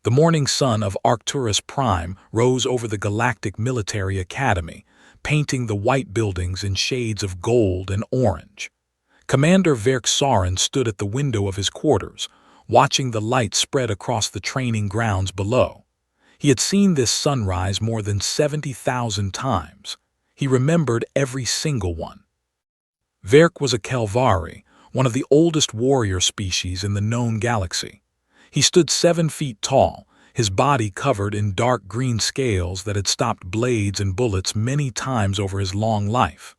The morning sun of Arcturus Prime rose over the Galactic Military Academy, painting the white buildings in shades of gold and orange. Commander Verk Sauron stood at the window of his quarters, watching the light spread across the training grounds below. He had seen this sunrise more than 70,000 times. He remembered every single one. Verk was a Kelvari, one of the oldest warrior species in the known galaxy. He stood 7 feet tall, his body covered in dark green scales that had stopped blades and bullets many times over his long life.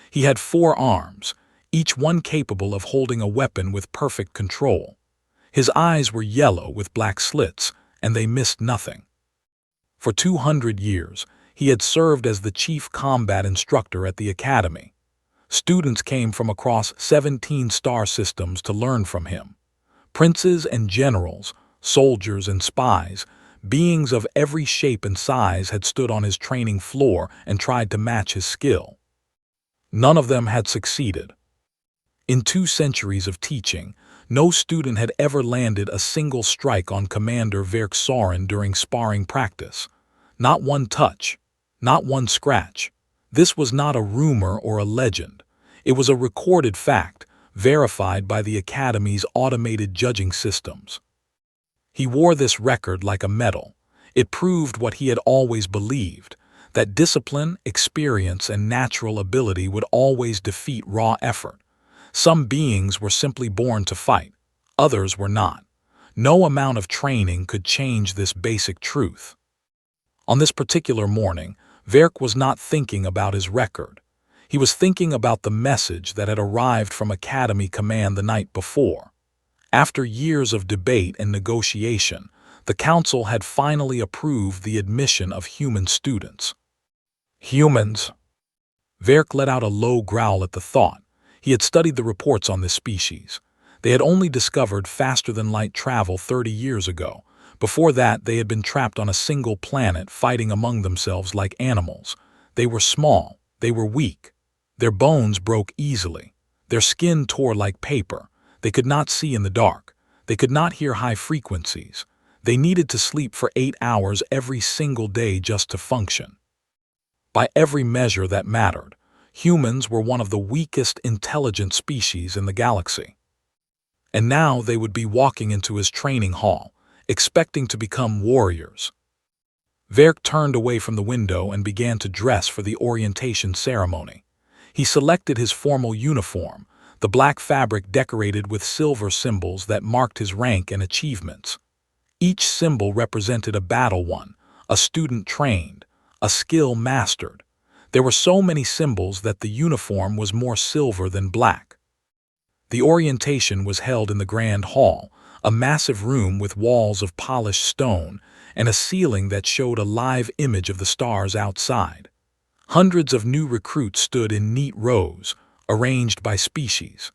He had 4 arms, each one capable of holding a weapon with perfect control. His eyes were yellow with black slits, and they missed nothing. For 200 years, he had served as the chief combat instructor at the academy. Students came from across 17 star systems to learn from him. Princes and generals, soldiers and spies, beings of every shape and size had stood on his training floor and tried to match his skill. None of them had succeeded. In 2 centuries of teaching, no student had ever landed a single strike on Commander Verk Sauron during sparring practice. Not one touch, not one scratch. This was not a rumor or a legend. It was a recorded fact, verified by the Academy's automated judging systems. He wore this record like a medal. It proved what he had always believed, that discipline, experience, and natural ability would always defeat raw effort. Some beings were simply born to fight, others were not. No amount of training could change this basic truth. On this particular morning, Verk was not thinking about his record. He was thinking about the message that had arrived from Academy Command the night before. After years of debate and negotiation, the Council had finally approved the admission of human students. Humans. Verk let out a low growl at the thought. He had studied the reports on this species. They had only discovered faster-than-light travel 30 years ago. Before that, they had been trapped on a single planet, fighting among themselves like animals. They were small. They were weak. Their bones broke easily. Their skin tore like paper. They could not see in the dark. They could not hear high frequencies. They needed to sleep for 8 hours every single day just to function. By every measure that mattered, humans were one of the weakest intelligent species in the galaxy. And now they would be walking into his training hall, expecting to become warriors. Verk turned away from the window and began to dress for the orientation ceremony. He selected his formal uniform, the black fabric decorated with silver symbols that marked his rank and achievements. Each symbol represented a battle won, a student trained, a skill mastered. There were so many symbols that the uniform was more silver than black. The orientation was held in the Grand Hall, a massive room with walls of polished stone and a ceiling that showed a live image of the stars outside. Hundreds of new recruits stood in neat rows, arranged by species.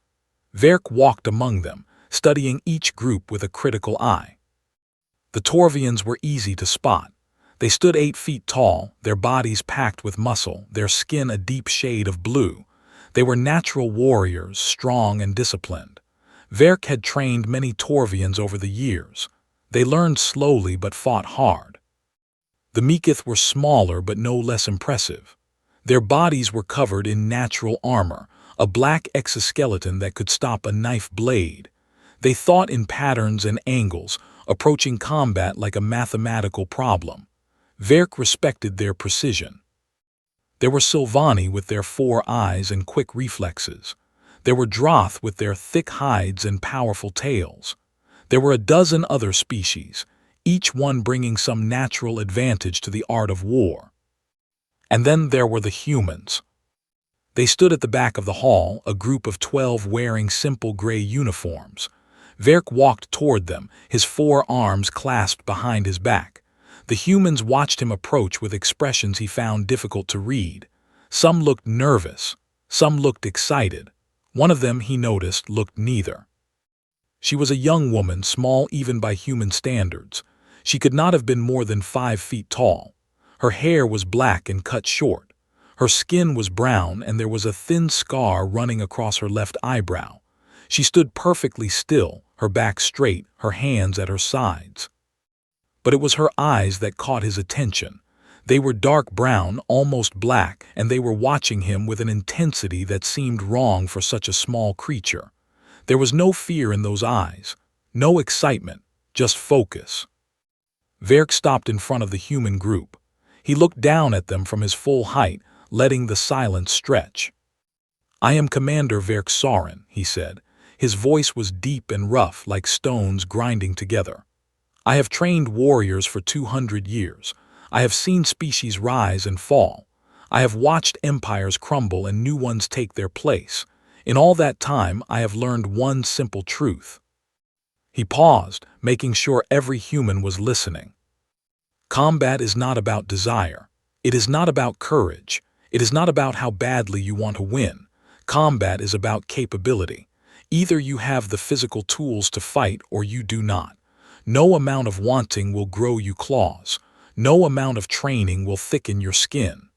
Verk walked among them, studying each group with a critical eye. The Torvians were easy to spot. They stood 8 feet tall, their bodies packed with muscle, their skin a deep shade of blue. They were natural warriors, strong and disciplined. Verk had trained many Torvians over the years. They learned slowly but fought hard. The Meekith were smaller but no less impressive. Their bodies were covered in natural armor, a black exoskeleton that could stop a knife blade. They thought in patterns and angles, approaching combat like a mathematical problem. Verk respected their precision. There were Sylvani with their 4 eyes and quick reflexes. There were Droth with their thick hides and powerful tails. There were a dozen other species, each one bringing some natural advantage to the art of war. And then there were the humans. They stood at the back of the hall, a group of 12 wearing simple gray uniforms. Verk walked toward them, his 4 arms clasped behind his back. The humans watched him approach with expressions he found difficult to read. Some looked nervous, some looked excited. One of them, he noticed, looked neither. She was a young woman, small even by human standards. She could not have been more than 5 feet tall. Her hair was black and cut short. Her skin was brown and there was a thin scar running across her left eyebrow. She stood perfectly still, her back straight, her hands at her sides. But it was her eyes that caught his attention. They were dark brown, almost black, and they were watching him with an intensity that seemed wrong for such a small creature. There was no fear in those eyes, no excitement, just focus. Verk stopped in front of the human group. He looked down at them from his full height, letting the silence stretch. "I am Commander Verk Sauron," he said. His voice was deep and rough, like stones grinding together. "I have trained warriors for 200 years. I have seen species rise and fall. I have watched empires crumble and new ones take their place. In all that time, I have learned one simple truth." He paused, making sure every human was listening. Combat is not about desire. It is not about courage. It is not about how badly you want to win. Combat is about capability. Either you have the physical tools to fight or you do not. No amount of wanting will grow you claws. No amount of training will thicken your skin.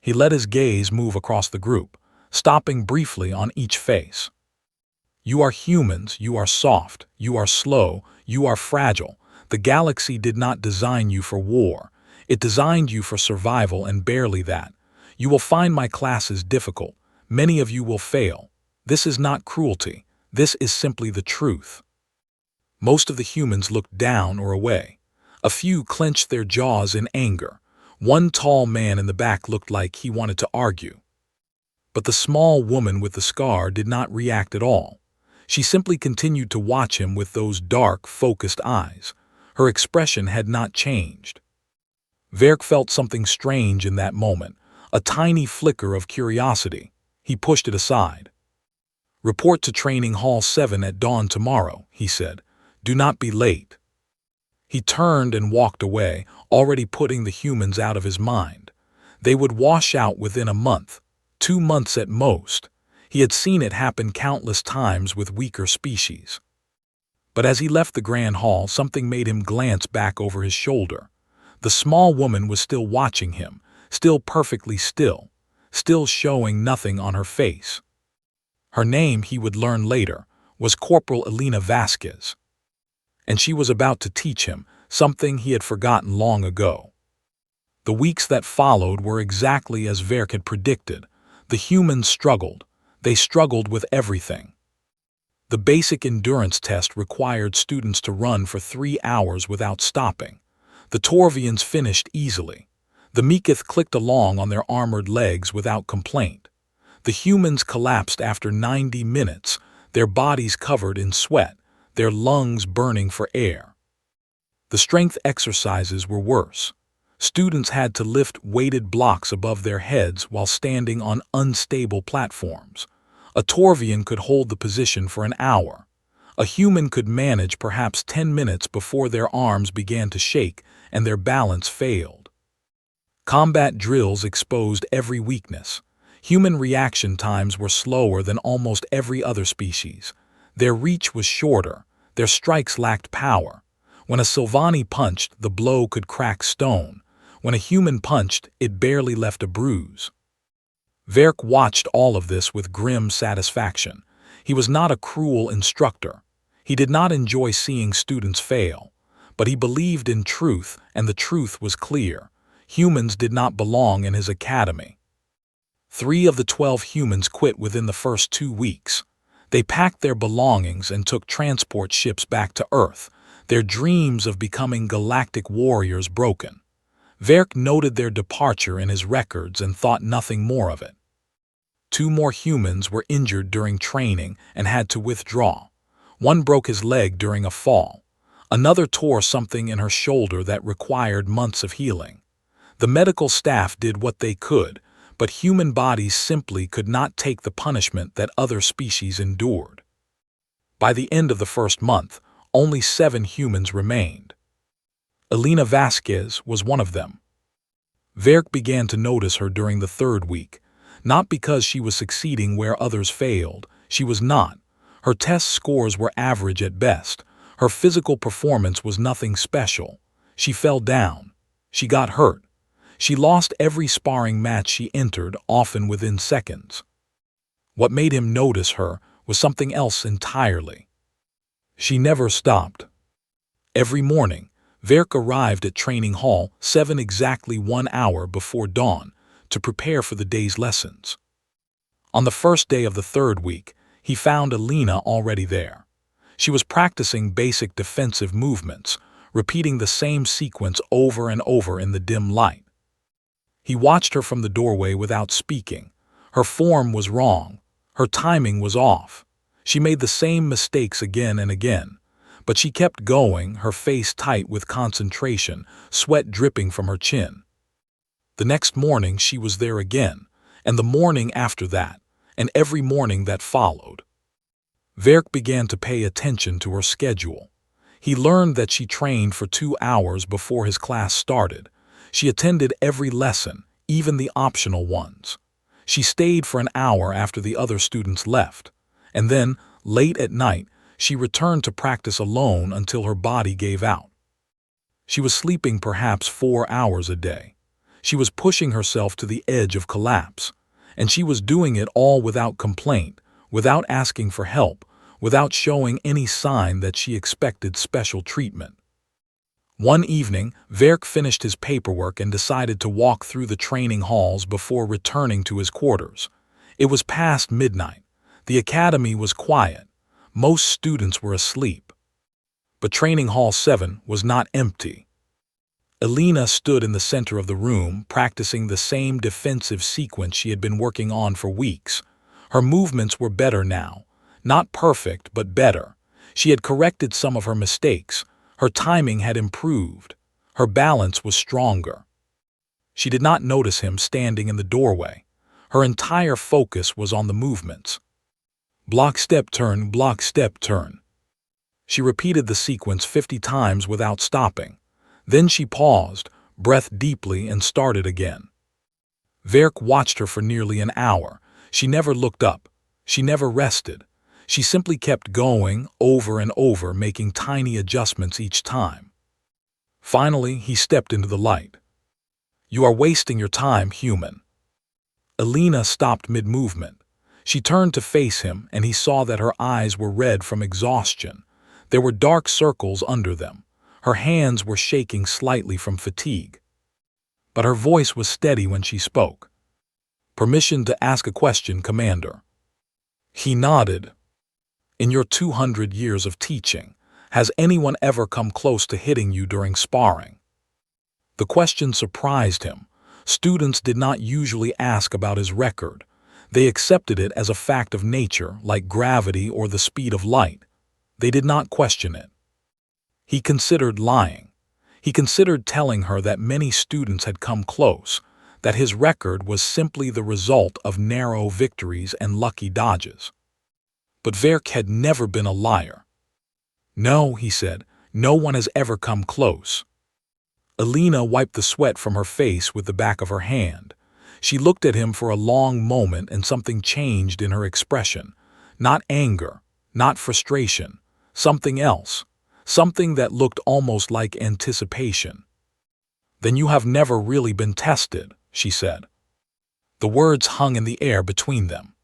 He let his gaze move across the group, stopping briefly on each face. "You are humans, you are soft, you are slow, you are fragile. The galaxy did not design you for war. It designed you for survival, and barely that. You will find my classes difficult. Many of you will fail. This is not cruelty. This is simply the truth." Most of the humans looked down or away. A few clenched their jaws in anger. One tall man in the back looked like he wanted to argue. But the small woman with the scar did not react at all. She simply continued to watch him with those dark, focused eyes. Her expression had not changed. Verk felt something strange in that moment, a tiny flicker of curiosity. He pushed it aside. "Report to Training Hall 7 at dawn tomorrow," he said. "Do not be late." He turned and walked away, already putting the humans out of his mind. They would wash out within a month, 2 months at most. He had seen it happen countless times with weaker species. But as he left the Grand Hall, something made him glance back over his shoulder. The small woman was still watching him, still perfectly still, still showing nothing on her face. Her name, he would learn later, was Corporal Elina Vasquez. And she was about to teach him something he had forgotten long ago. The weeks that followed were exactly as Verk had predicted. The humans struggled. They struggled with everything. The basic endurance test required students to run for 3 hours without stopping. The Torvians finished easily. The Meekith clicked along on their armored legs without complaint. The humans collapsed after 90 minutes, their bodies covered in sweat, their lungs burning for air. The strength exercises were worse. Students had to lift weighted blocks above their heads while standing on unstable platforms. A Torvian could hold the position for an hour. A human could manage perhaps 10 minutes before their arms began to shake and their balance failed. Combat drills exposed every weakness. Human reaction times were slower than almost every other species. Their reach was shorter. Their strikes lacked power. When a Sylvani punched, the blow could crack stone. When a human punched, it barely left a bruise. Verk watched all of this with grim satisfaction. He was not a cruel instructor. He did not enjoy seeing students fail. But he believed in truth, and the truth was clear. Humans did not belong in his academy. 3 of the 12 humans quit within the first 2 weeks. They packed their belongings and took transport ships back to Earth, their dreams of becoming galactic warriors broken. Verk noted their departure in his records and thought nothing more of it. 2 more humans were injured during training and had to withdraw. One broke his leg during a fall. Another tore something in her shoulder that required months of healing. The medical staff did what they could, but human bodies simply could not take the punishment that other species endured. By the end of the first month, only 7 humans remained. Elina Vasquez was one of them. Verk began to notice her during the 3rd week. Not because she was succeeding where others failed. She was not. Her test scores were average at best. Her physical performance was nothing special. She fell down. She got hurt. She lost every sparring match she entered, often within seconds. What made him notice her was something else entirely. She never stopped. Every morning, Verk arrived at Training Hall 7 exactly 1 hour before dawn to prepare for the day's lessons. On the first day of the third week, he found Elina already there. She was practicing basic defensive movements, repeating the same sequence over and over in the dim light. He watched her from the doorway without speaking. Her form was wrong. Her timing was off. She made the same mistakes again and again. But she kept going, her face tight with concentration, sweat dripping from her chin. The next morning she was there again, and the morning after that, and every morning that followed. Verk began to pay attention to her schedule. He learned that she trained for 2 hours before his class started. She attended every lesson, even the optional ones. She stayed for an hour after the other students left, and then, late at night, she returned to practice alone until her body gave out. She was sleeping perhaps 4 hours a day. She was pushing herself to the edge of collapse, and she was doing it all without complaint, without asking for help, without showing any sign that she expected special treatment. One evening, Verk finished his paperwork and decided to walk through the training halls before returning to his quarters. It was past midnight. The academy was quiet. Most students were asleep. But Training Hall 7 was not empty. Elina stood in the center of the room, practicing the same defensive sequence she had been working on for weeks. Her movements were better now. Not perfect, but better. She had corrected some of her mistakes. Her timing had improved. Her balance was stronger. She did not notice him standing in the doorway. Her entire focus was on the movements. Block, step, turn, block, step, turn. She repeated the sequence 50 times without stopping. Then she paused, breathed deeply, and started again. Verk watched her for nearly an hour. She never looked up. She never rested. She simply kept going, over and over, making tiny adjustments each time. Finally, he stepped into the light. "You are wasting your time, human." Elina stopped mid-movement. She turned to face him, and he saw that her eyes were red from exhaustion. There were dark circles under them. Her hands were shaking slightly from fatigue. But her voice was steady when she spoke. "Permission to ask a question, Commander." He nodded. "In your 200 years of teaching, has anyone ever come close to hitting you during sparring?" The question surprised him. Students did not usually ask about his record. They accepted it as a fact of nature, like gravity or the speed of light. They did not question it. He considered lying. He considered telling her that many students had come close, that his record was simply the result of narrow victories and lucky dodges. But Verk had never been a liar. "No," he said, "no one has ever come close." Elina wiped the sweat from her face with the back of her hand. She looked at him for a long moment, and something changed in her expression. Not anger, not frustration, something else, something that looked almost like anticipation. "Then you have never really been tested," she said. The words hung in the air between them.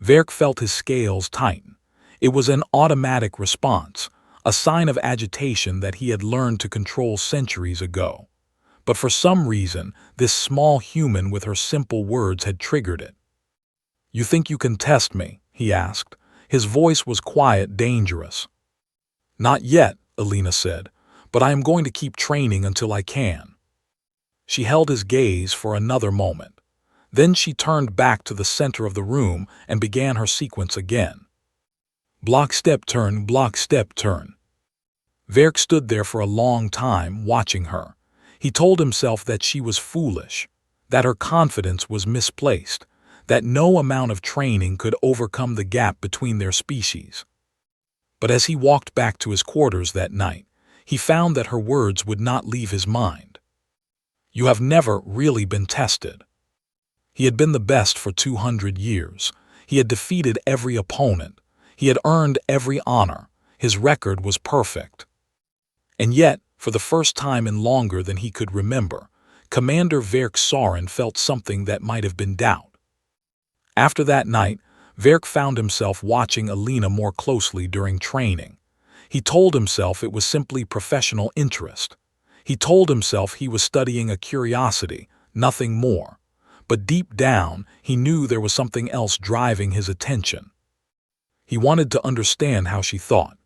Verk felt his scales tighten. It was an automatic response, a sign of agitation that he had learned to control centuries ago. But for some reason, this small human with her simple words had triggered it. "You think you can test me?" he asked. His voice was quiet, dangerous. "Not yet," Elina said, "but I am going to keep training until I can." She held his gaze for another moment. Then she turned back to the center of the room and began her sequence again. Block, step, turn, block, step, turn. Verk stood there for a long time, watching her. He told himself that she was foolish, that her confidence was misplaced, that no amount of training could overcome the gap between their species. But as he walked back to his quarters that night, he found that her words would not leave his mind. "You have never really been tested." He had been the best for 200 years. He had defeated every opponent. He had earned every honor. His record was perfect. And yet, for the first time in longer than he could remember, Commander Verk Soren felt something that might have been doubt. After that night, Verk found himself watching Elina more closely during training. He told himself it was simply professional interest. He told himself he was studying a curiosity, nothing more. But deep down, he knew there was something else driving his attention. He wanted to understand how she thought.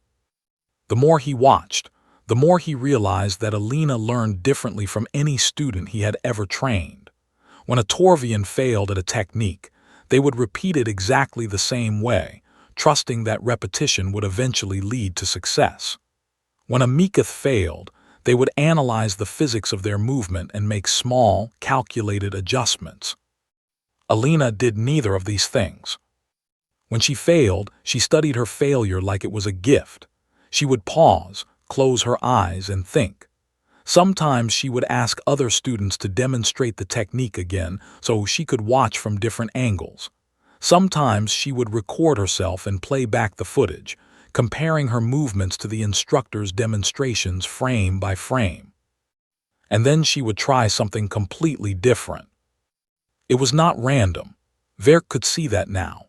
The more he watched, the more he realized that Elina learned differently from any student he had ever trained. When a Torvian failed at a technique, they would repeat it exactly the same way, trusting that repetition would eventually lead to success. When a Meekith failed, they would analyze the physics of their movement and make small, calculated adjustments. Elina did neither of these things. When she failed, she studied her failure like it was a gift. She would pause, close her eyes, and think. Sometimes she would ask other students to demonstrate the technique again so she could watch from different angles. Sometimes she would record herself and play back the footage, comparing her movements to the instructor's demonstrations frame by frame. And then she would try something completely different. It was not random. Verk could see that now.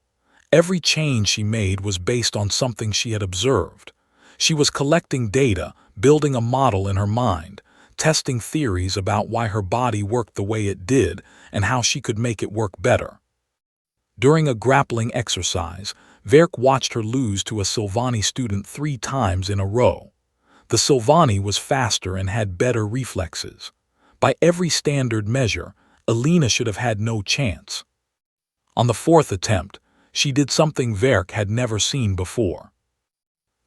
Every change she made was based on something she had observed. She was collecting data, building a model in her mind, testing theories about why her body worked the way it did and how she could make it work better. During a grappling exercise, Verk watched her lose to a Silvani student 3 times in a row. The Silvani was faster and had better reflexes. By every standard measure, Elina should have had no chance. On the 4th attempt, she did something Verk had never seen before.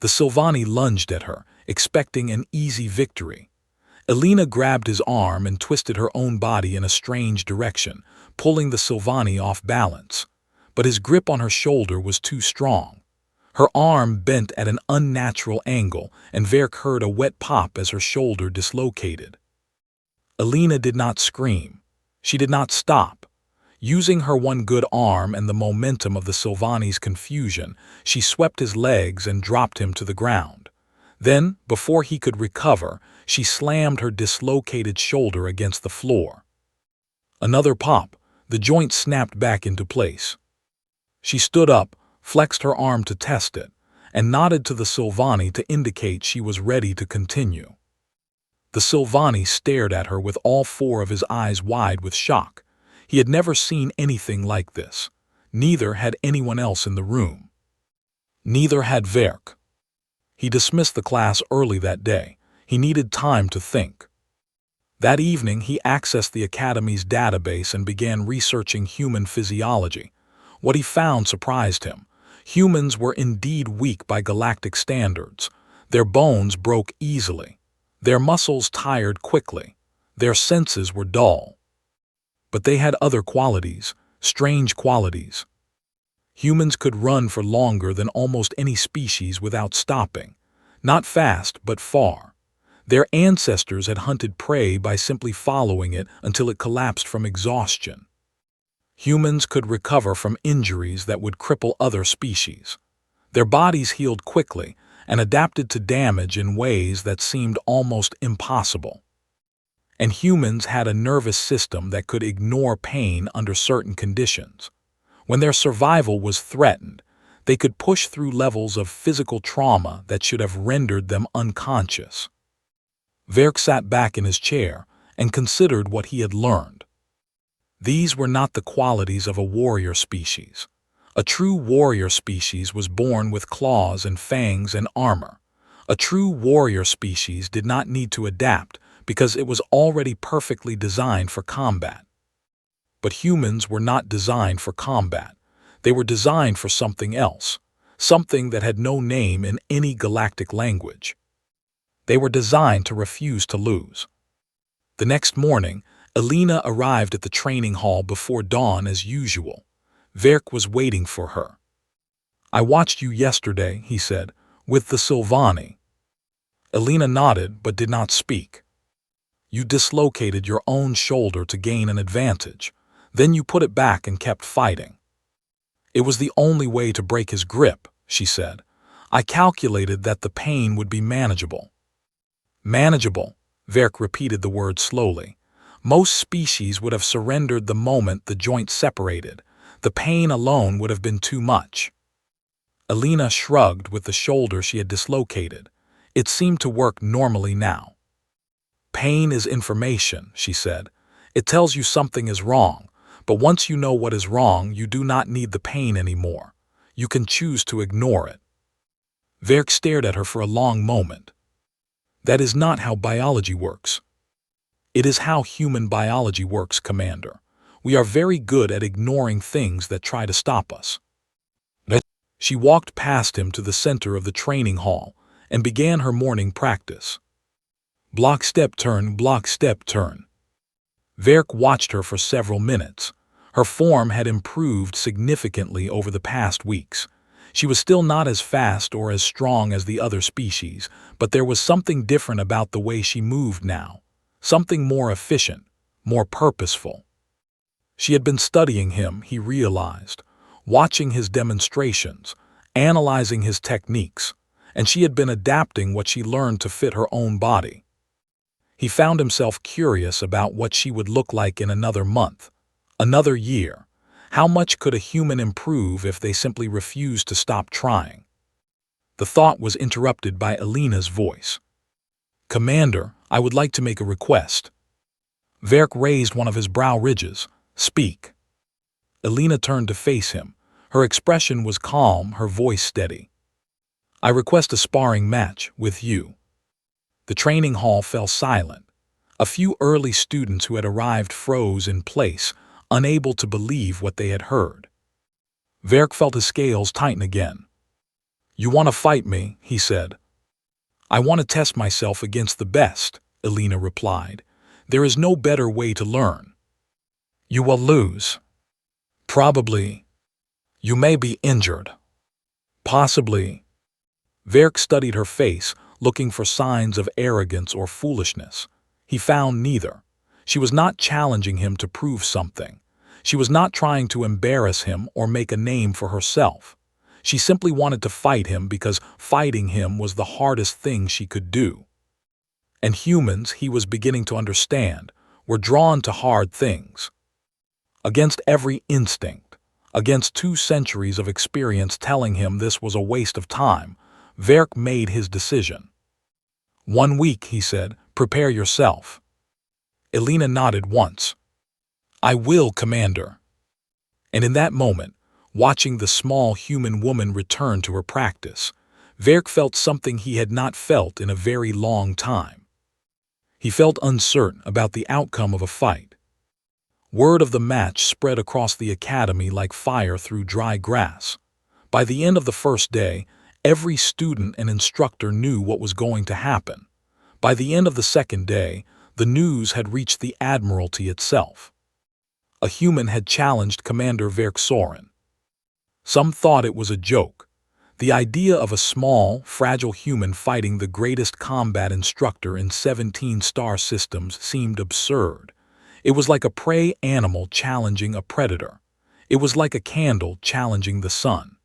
The Silvani lunged at her, expecting an easy victory. Elina grabbed his arm and twisted her own body in a strange direction, pulling the Silvani off balance. But his grip on her shoulder was too strong. Her arm bent at an unnatural angle, and Verk heard a wet pop as her shoulder dislocated. Elina did not scream. She did not stop. Using her one good arm and the momentum of the Silvani's confusion, she swept his legs and dropped him to the ground. Then, before he could recover, she slammed her dislocated shoulder against the floor. Another pop. The joint snapped back into place. She stood up, flexed her arm to test it, and nodded to the Silvani to indicate she was ready to continue. The Silvani stared at her with all 4 of his eyes wide with shock. He had never seen anything like this. Neither had anyone else in the room. Neither had Verk. He dismissed the class early that day. He needed time to think. That evening, he accessed the Academy's database and began researching human physiology. What he found surprised him. Humans were indeed weak by galactic standards. Their bones broke easily. Their muscles tired quickly. Their senses were dull. But they had other qualities, strange qualities. Humans could run for longer than almost any species without stopping. Not fast, but far. Their ancestors had hunted prey by simply following it until it collapsed from exhaustion. Humans could recover from injuries that would cripple other species. Their bodies healed quickly and adapted to damage in ways that seemed almost impossible. And humans had a nervous system that could ignore pain under certain conditions. When their survival was threatened, they could push through levels of physical trauma that should have rendered them unconscious. Verk sat back in his chair and considered what he had learned. These were not the qualities of a warrior species. A true warrior species was born with claws and fangs and armor. A true warrior species did not need to adapt because it was already perfectly designed for combat. But humans were not designed for combat. They were designed for something else, something that had no name in any galactic language. They were designed to refuse to lose. The next morning, Elina arrived at the training hall before dawn as usual. Verk was waiting for her. "I watched you yesterday," he said, "with the Silvani." Elina nodded but did not speak. "You dislocated your own shoulder to gain an advantage. Then you put it back and kept fighting." "It was the only way to break his grip," she said. "I calculated that the pain would be manageable." "Manageable," Verk repeated the word slowly. "Most species would have surrendered the moment the joint separated. The pain alone would have been too much." Elina shrugged with the shoulder she had dislocated. It seemed to work normally now. Pain is information, she said. It tells you something is wrong, but once you know what is wrong, you do not need the pain anymore. You can choose to ignore it. Verk stared at her for a long moment. That is not how biology works. It is how human biology works, Commander. We are very good at ignoring things that try to stop us. She walked past him to the center of the training hall and began her morning practice. Block, step, turn, block, step, turn. Verk watched her for several minutes. Her form had improved significantly over the past weeks. She was still not as fast or as strong as the other species, but there was something different about the way she moved now. Something more efficient, more purposeful. She had been studying him, he realized, watching his demonstrations, analyzing his techniques, and she had been adapting what she learned to fit her own body. He found himself curious about what she would look like in another month, another year. How much could a human improve if they simply refused to stop trying? The thought was interrupted by Elina's voice. Commander, I would like to make a request. Verk raised one of his brow ridges. Speak. Elina turned to face him. Her expression was calm, her voice steady. I request a sparring match with you. The training hall fell silent. A few early students who had arrived froze in place, unable to believe what they had heard. Verk felt his scales tighten again. You want to fight me, he said. I want to test myself against the best, Elina replied. There is no better way to learn. You will lose. Probably. You may be injured. Possibly. Verk studied her face, looking for signs of arrogance or foolishness. He found neither. She was not challenging him to prove something. She was not trying to embarrass him or make a name for herself. She simply wanted to fight him because fighting him was the hardest thing she could do. And humans, he was beginning to understand, were drawn to hard things. Against every instinct, against 2 centuries of experience telling him this was a waste of time, Verk made his decision. 1 week, he said, prepare yourself. Elina nodded once. I will, Commander. And in that moment, watching the small human woman return to her practice, Verk felt something he had not felt in a very long time. He felt uncertain about the outcome of a fight. Word of the match spread across the academy like fire through dry grass. By the end of the first day, every student and instructor knew what was going to happen. By the end of the second day, the news had reached the Admiralty itself. A human had challenged Commander Verk Soren. Some thought it was a joke. The idea of a small, fragile human fighting the greatest combat instructor in 17 star systems seemed absurd. It was like a prey animal challenging a predator. It was like a candle challenging the sun.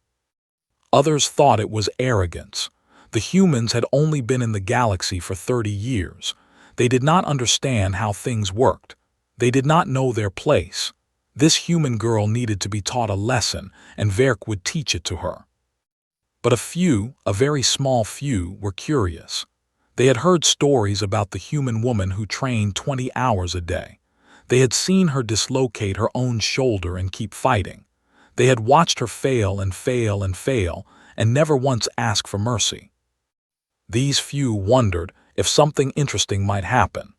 Others thought it was arrogance. The humans had only been in the galaxy for 30 years. They did not understand how things worked. They did not know their place. This human girl needed to be taught a lesson, and Verk would teach it to her. But a few, a very small few, were curious. They had heard stories about the human woman who trained 20 hours a day. They had seen her dislocate her own shoulder and keep fighting. They had watched her fail and fail and fail, and never once ask for mercy. These few wondered if something interesting might happen.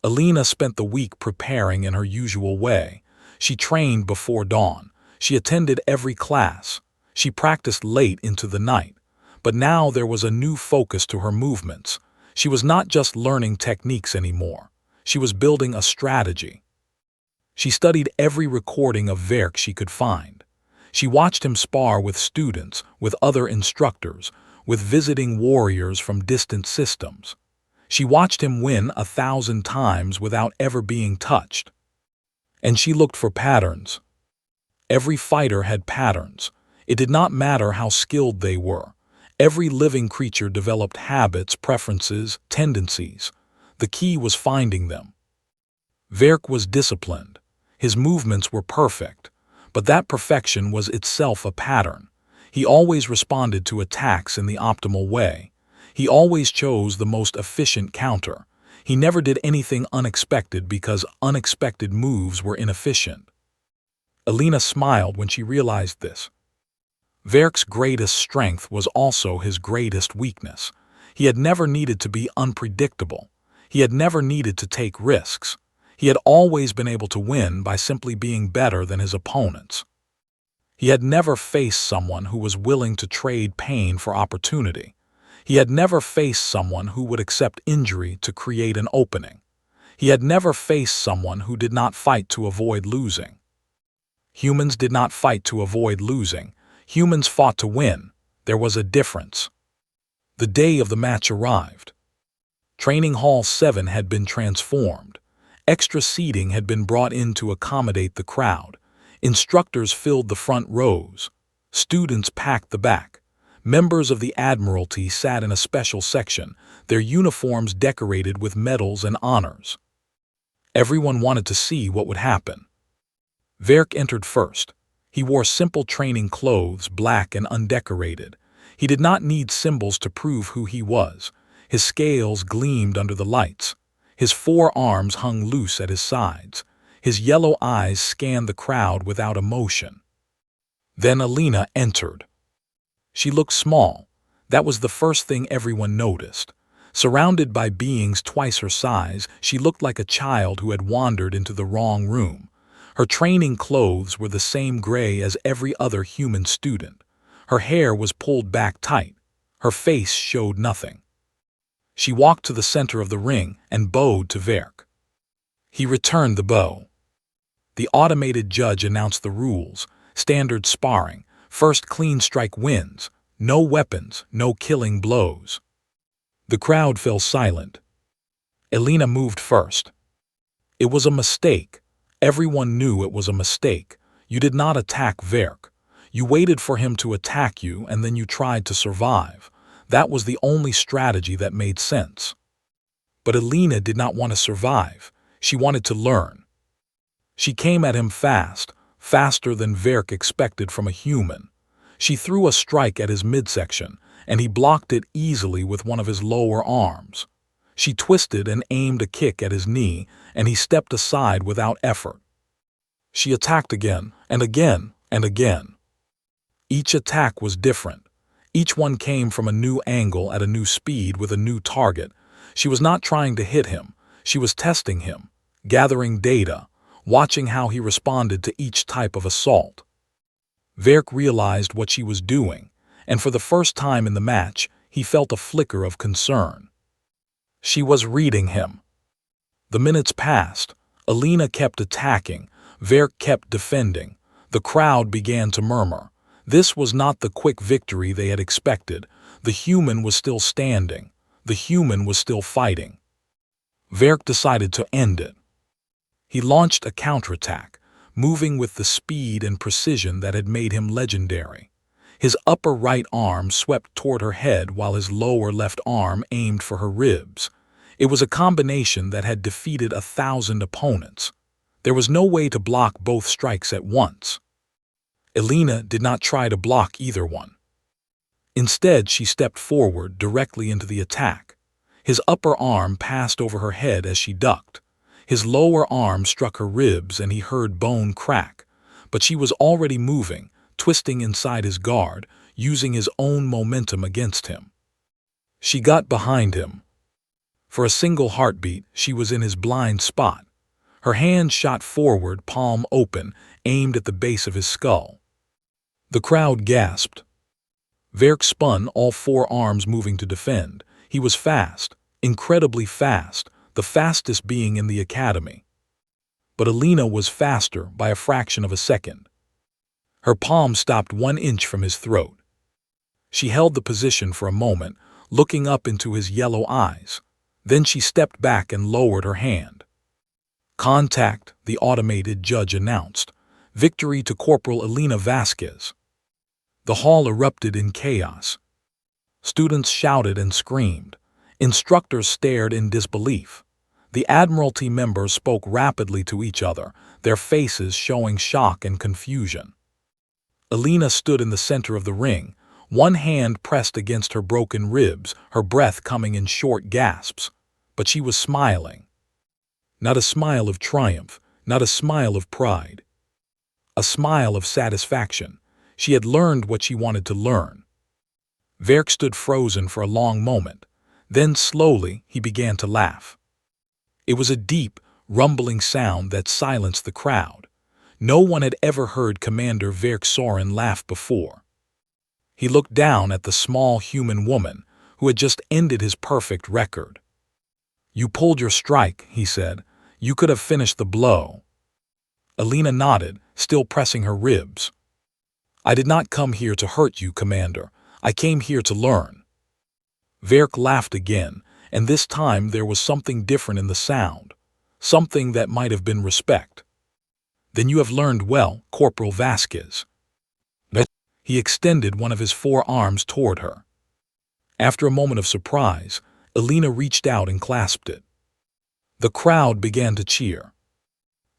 Elina spent the week preparing in her usual way. She trained before dawn. She attended every class. She practiced late into the night. But now there was a new focus to her movements. She was not just learning techniques anymore. She was building a strategy. She studied every recording of Verk she could find. She watched him spar with students, with other instructors, with visiting warriors from distant systems. She watched him win 1,000 times without ever being touched. And she looked for patterns. Every fighter had patterns. It did not matter how skilled they were. Every living creature developed habits, preferences, tendencies. The key was finding them. Verk was disciplined. His movements were perfect, but that perfection was itself a pattern. He always responded to attacks in the optimal way. He always chose the most efficient counter. He never did anything unexpected because unexpected moves were inefficient. Elina smiled when she realized this. Verk's greatest strength was also his greatest weakness. He had never needed to be unpredictable. He had never needed to take risks. He had always been able to win by simply being better than his opponents. He had never faced someone who was willing to trade pain for opportunity. He had never faced someone who would accept injury to create an opening. He had never faced someone who did not fight to avoid losing. Humans did not fight to avoid losing. Humans fought to win. There was a difference. The day of the match arrived. Training Hall 7 had been transformed. Extra seating had been brought in to accommodate the crowd. Instructors filled the front rows. Students packed the back. Members of the Admiralty sat in a special section, their uniforms decorated with medals and honors. Everyone wanted to see what would happen. Verk entered first. He wore simple training clothes, black and undecorated. He did not need symbols to prove who he was. His scales gleamed under the lights. His 4 arms hung loose at his sides. His yellow eyes scanned the crowd without emotion. Then Elina entered. She looked small. That was the first thing everyone noticed. Surrounded by beings twice her size, she looked like a child who had wandered into the wrong room. Her training clothes were the same gray as every other human student. Her hair was pulled back tight. Her face showed nothing. She walked to the center of the ring and bowed to Verk. He returned the bow. The automated judge announced the rules. Standard sparring. First clean strike wins. No weapons, no killing blows. The crowd fell silent. Elina moved first. It was a mistake. Everyone knew it was a mistake. You did not attack Verk. You waited for him to attack you and then you tried to survive. That was the only strategy that made sense. But Elina did not want to survive. She wanted to learn. She came at him fast, faster than Verk expected from a human. She threw a strike at his midsection, and he blocked it easily with one of his lower arms. She twisted and aimed a kick at his knee, and he stepped aside without effort. She attacked again, and again, and again. Each attack was different. Each one came from a new angle at a new speed with a new target. She was not trying to hit him. She was testing him, gathering data, watching how he responded to each type of assault. Verk realized what she was doing, and for the first time in the match, he felt a flicker of concern. She was reading him. The minutes passed. Elina kept attacking. Verk kept defending. The crowd began to murmur. This was not the quick victory they had expected. The human was still standing. The human was still fighting. Verk decided to end it. He launched a counterattack, moving with the speed and precision that had made him legendary. His upper right arm swept toward her head while his lower left arm aimed for her ribs. It was a combination that had defeated 1,000 opponents. There was no way to block both strikes at once. Elina did not try to block either one. Instead, she stepped forward directly into the attack. His upper arm passed over her head as she ducked. His lower arm struck her ribs and he heard bone crack, but she was already moving, twisting inside his guard, using his own momentum against him. She got behind him. For a single heartbeat, she was in his blind spot. Her hand shot forward, palm open, aimed at the base of his skull. The crowd gasped. Verk spun, all 4 arms moving to defend. He was fast, incredibly fast, the fastest being in the academy. But Elina was faster by a fraction of a second. Her palm stopped 1 inch from his throat. She held the position for a moment, looking up into his yellow eyes. Then she stepped back and lowered her hand. Contact, the automated judge announced. Victory to Corporal Elina Vasquez. The hall erupted in chaos. Students shouted and screamed. Instructors stared in disbelief. The Admiralty members spoke rapidly to each other, their faces showing shock and confusion. Elina stood in the center of the ring, One hand pressed against her broken ribs, her breath coming in short gasps. But she was smiling. Not a smile of triumph, not a smile of pride. A smile of satisfaction. She had learned what she wanted to learn. Verk stood frozen for a long moment. Then slowly he began to laugh. It was a deep, rumbling sound that silenced the crowd. No one had ever heard Commander Verk Soren laugh before. He looked down at the small human woman who had just ended his perfect record. "You pulled your strike," he said. "You could have finished the blow." Elina nodded, still pressing her ribs. "I did not come here to hurt you, Commander. I came here to learn." Verk laughed again, and this time there was something different in the sound, something that might have been respect. "Then you have learned well, Corporal Vasquez." He extended one of his forearms toward her. After a moment of surprise, Elina reached out and clasped it. The crowd began to cheer.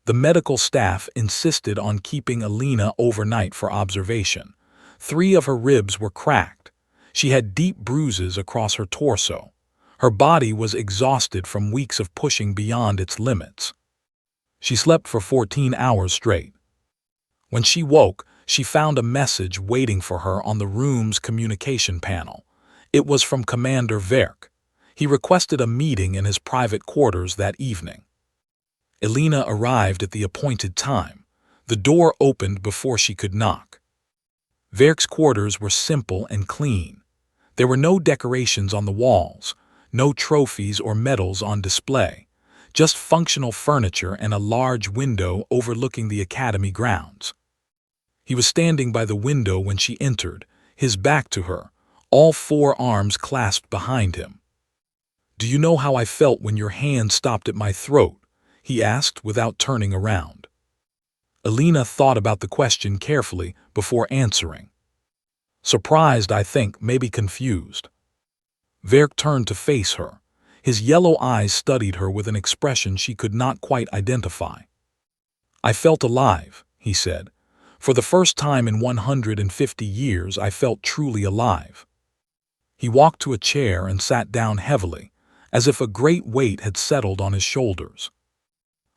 The medical staff insisted on keeping Elina overnight for observation. 3 of her ribs were cracked. She had deep bruises across her torso. Her body was exhausted from weeks of pushing beyond its limits. She slept for 14 hours straight. When she woke, she found a message waiting for her on the room's communication panel. It was from Commander Verk. He requested a meeting in his private quarters that evening. Elina arrived at the appointed time. The door opened before she could knock. Verk's quarters were simple and clean. There were no decorations on the walls, no trophies or medals on display, just functional furniture and a large window overlooking the academy grounds. He was standing by the window when she entered, his back to her, all 4 arms clasped behind him. "Do you know how I felt when your hand stopped at my throat?" he asked without turning around. Elina thought about the question carefully before answering. Surprised, I think, maybe confused. Verk turned to face her. His yellow eyes studied her with an expression she could not quite identify. "I felt alive," he said. "For the first time in 150 years, I felt truly alive." He walked to a chair and sat down heavily, as if a great weight had settled on his shoulders.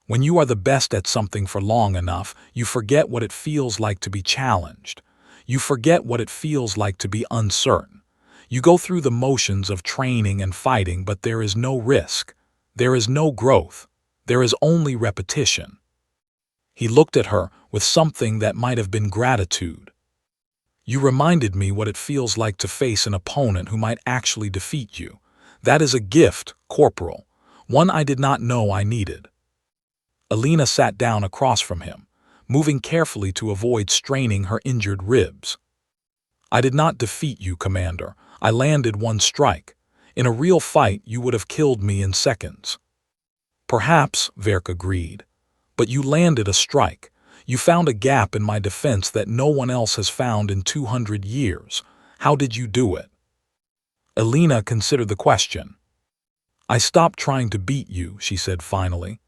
When you are the best at something for long enough, you forget what it feels like to be challenged. You forget what it feels like to be uncertain. You go through the motions of training and fighting, but there is no risk. There is no growth. There is only repetition. He looked at her with something that might have been gratitude. "You reminded me what it feels like to face an opponent who might actually defeat you. That is a gift, Corporal, one I did not know I needed." Elina sat down across from him, moving carefully to avoid straining her injured ribs. "I did not defeat you, Commander. I landed one strike. In a real fight, you would have killed me in seconds." "Perhaps," Verk agreed. "But you landed a strike. You found a gap in my defense that no one else has found in 200 years. How did you do it?" Elina considered the question. "I stopped trying to beat you," she said finally.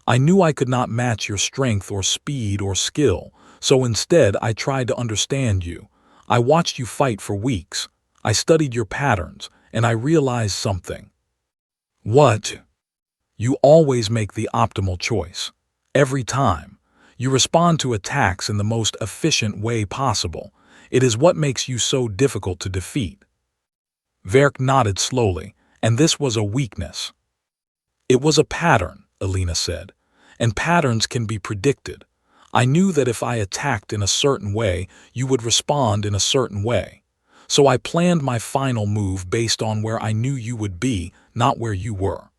"I knew I could not match your strength or speed or skill, so instead I tried to understand you. I watched you fight for weeks. I studied your patterns, and I realized something." "What?" "You always make the optimal choice. Every time. You respond to attacks in the most efficient way possible. It is what makes you so difficult to defeat." Verk nodded slowly, and this was a weakness. "It was a pattern," Elina said, "and patterns can be predicted. I knew that if I attacked in a certain way, you would respond in a certain way. So I planned my final move based on where I knew you would be, not where you were."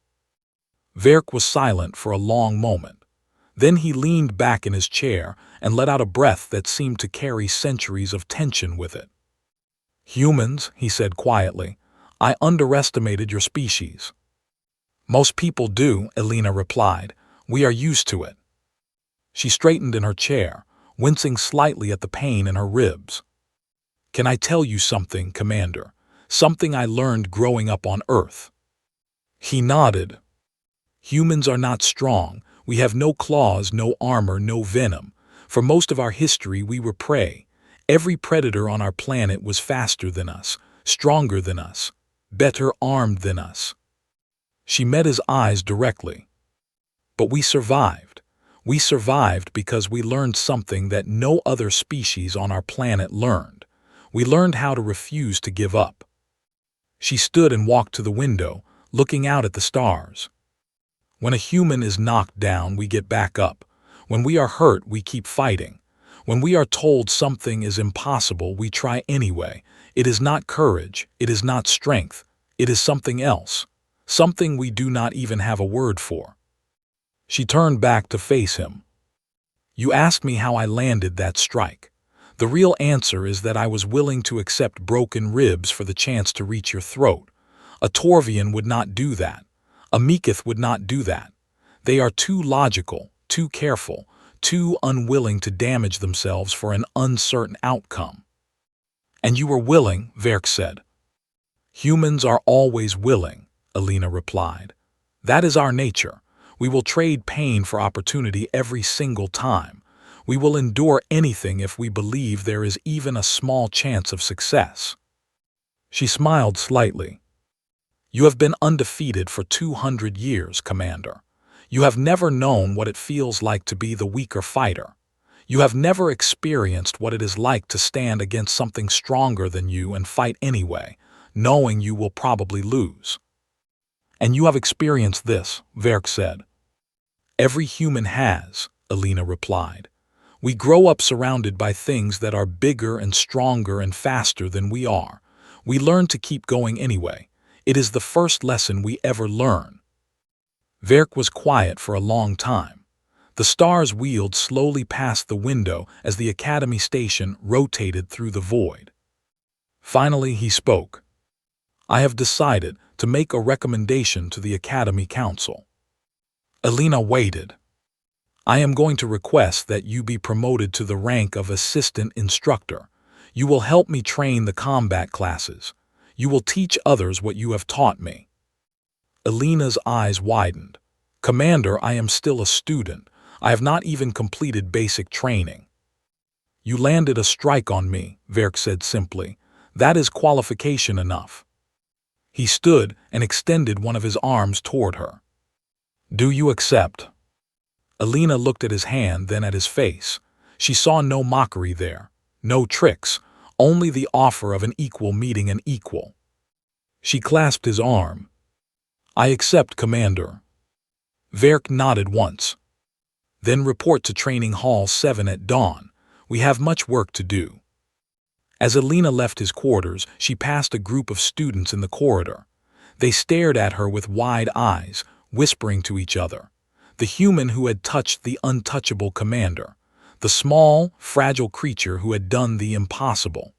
Verk was silent for a long moment. Then he leaned back in his chair and let out a breath that seemed to carry centuries of tension with it. "Humans," he said quietly, "I underestimated your species." "Most people do," Elina replied. "We are used to it." She straightened in her chair, wincing slightly at the pain in her ribs. "Can I tell you something, Commander? Something I learned growing up on Earth." He nodded. "Humans are not strong. We have no claws, no armor, no venom. For most of our history we were prey. Every predator on our planet was faster than us, stronger than us, better armed than us. She met his eyes directly. But we survived. We survived because we learned something that no other species on our planet learned. We learned how to refuse to give up. She stood and walked to the window, looking out at the stars. When a human is knocked down, we get back up. When we are hurt, we keep fighting. When we are told something is impossible, we try anyway. It is not courage, it is not strength, it is something else, something we do not even have a word for. She turned back to face him. You asked me how I landed that strike. The real answer is that I was willing to accept broken ribs for the chance to reach your throat. A Torvian would not do that. A Meekith would not do that. They are too logical, too careful, too unwilling to damage themselves for an uncertain outcome. And you were willing, Verk said. Humans are always willing, Elina replied. That is our nature. We will trade pain for opportunity every single time. We will endure anything if we believe there is even a small chance of success. She smiled slightly. You have been undefeated for 200 years, Commander. You have never known what it feels like to be the weaker fighter. You have never experienced what it is like to stand against something stronger than you and fight anyway, knowing you will probably lose. And you have experienced this, Verk said. Every human has, Elina replied. We grow up surrounded by things that are bigger and stronger and faster than we are. We learn to keep going anyway. It is the first lesson we ever learn. Verk was quiet for a long time. The stars wheeled slowly past the window as the Academy station rotated through the void. Finally, he spoke. I have decided to make a recommendation to the Academy Council. Elina waited. I am going to request that you be promoted to the rank of Assistant Instructor. You will help me train the combat classes. You will teach others what you have taught me. Elina's eyes widened. Commander, I am still a student. I have not even completed basic training. You landed a strike on me, Verk said simply. That is qualification enough. He stood and extended one of his arms toward her. Do you accept? Elina looked at his hand, then at his face. She saw no mockery there, no tricks, only the offer of an equal meeting an equal. She clasped his arm. I accept, Commander. Verk nodded once. Then report to Training Hall 7 at dawn. We have much work to do. As Elina left his quarters, she passed a group of students in the corridor. They stared at her with wide eyes, whispering to each other. The human who had touched the untouchable commander. The small, fragile creature who had done the impossible.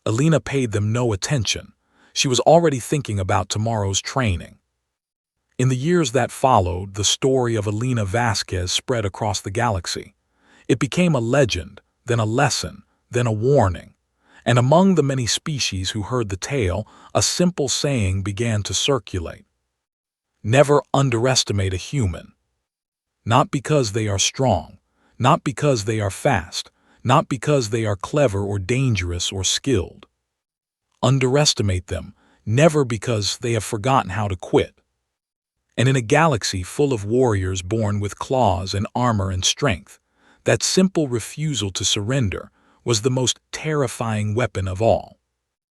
Elina paid them no attention. She was already thinking about tomorrow's training. In the years that followed, the story of Elina Vasquez spread across the galaxy. It became a legend, then a lesson, then a warning. And among the many species who heard the tale, a simple saying began to circulate. Never underestimate a human. Not because they are strong, not because they are fast, not because they are clever or dangerous or skilled. Underestimate them, never because they have forgotten how to quit. And in a galaxy full of warriors born with claws and armor and strength, that simple refusal to surrender was the most terrifying weapon of all.